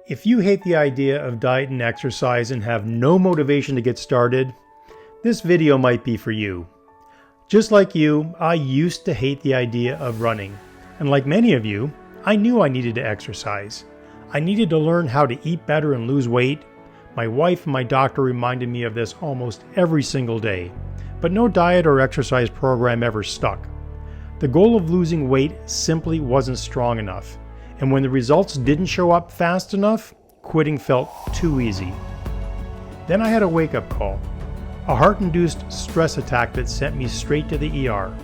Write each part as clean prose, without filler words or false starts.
If you hate the idea of diet and exercise and have no motivation to get started, this video might be for you. Just like you, I used to hate the idea of running. And like many of you, I knew I needed to exercise. I needed to learn how to eat better and lose weight. My wife and my doctor reminded me of this almost every single day. But no diet or exercise program ever stuck. The goal of losing weight simply wasn't strong enough. And when the results didn't show up fast enough, quitting felt too easy. Then I had a wake-up call. A heart-induced stress attack that sent me straight to the ER.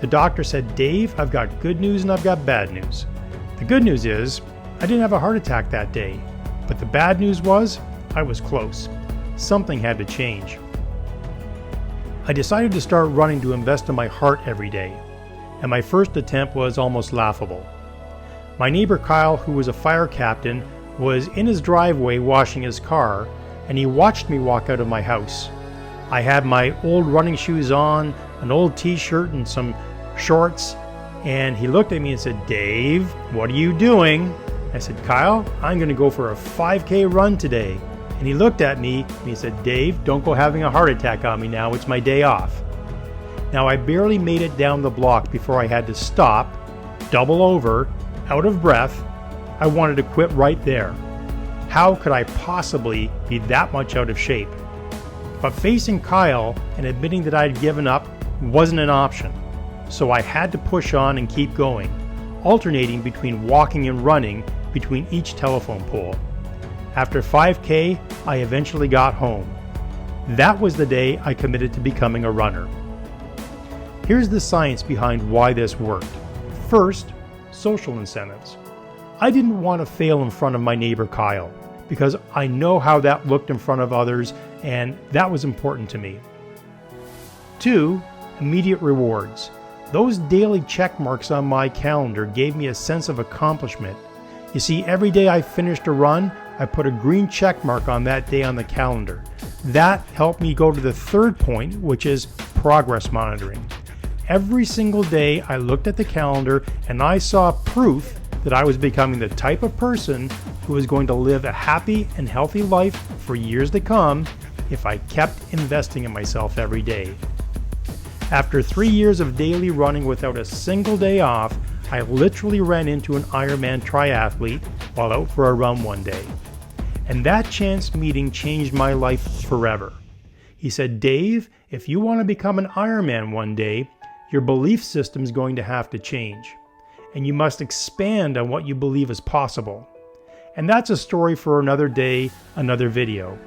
The doctor said, "Dave, I've got good news and I've got bad news. The good news is, I didn't have a heart attack that day. But the bad news was, I was close. Something had to change." I decided to start running to invest in my heart every day. And my first attempt was almost laughable. My neighbor Kyle, who was a fire captain, was in his driveway washing his car, and he watched me walk out of my house. I had my old running shoes on, an old t-shirt and some shorts, and he looked at me and said, "Dave, what are you doing?" I said, "Kyle, I'm going to go for a 5K run today." And he looked at me and he said, "Dave, don't go having a heart attack on me now, it's my day off." Now I barely made it down the block before I had to stop, double over, out of breath. I wanted to quit right there. How could I possibly be that much out of shape? But facing Kyle and admitting that I'd given up wasn't an option. So I had to push on and keep going, alternating between walking and running between each telephone pole. After 5K, I eventually got home. That was the day I committed to becoming a runner. Here's the science behind why this worked. First, social incentives. I didn't want to fail in front of my neighbor Kyle because I know how that looked in front of others, and that was important to me. 2, immediate rewards. Those daily check marks on my calendar gave me a sense of accomplishment. You see, every day I finished a run, I put a green check mark on that day on the calendar. That helped me go to the third point, which is progress monitoring. Every single day I looked at the calendar and I saw proof that I was becoming the type of person who was going to live a happy and healthy life for years to come if I kept investing in myself every day. After 3 years of daily running without a single day off, I literally ran into an Ironman triathlete while out for a run one day. And that chance meeting changed my life forever. He said, "Dave, if you want to become an Ironman one day, your belief system is going to have to change. And you must expand on what you believe is possible." And that's a story for another day, another video.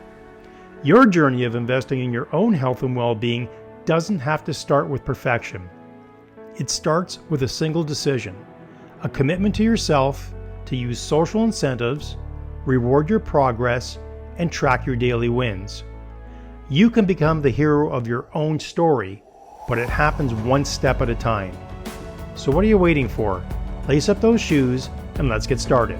Your journey of investing in your own health and well-being doesn't have to start with perfection. It starts with a single decision, a commitment to yourself to use social incentives, reward your progress, and track your daily wins. You can become the hero of your own story, but it happens one step at a time. So what are you waiting for? Lace up those shoes and let's get started.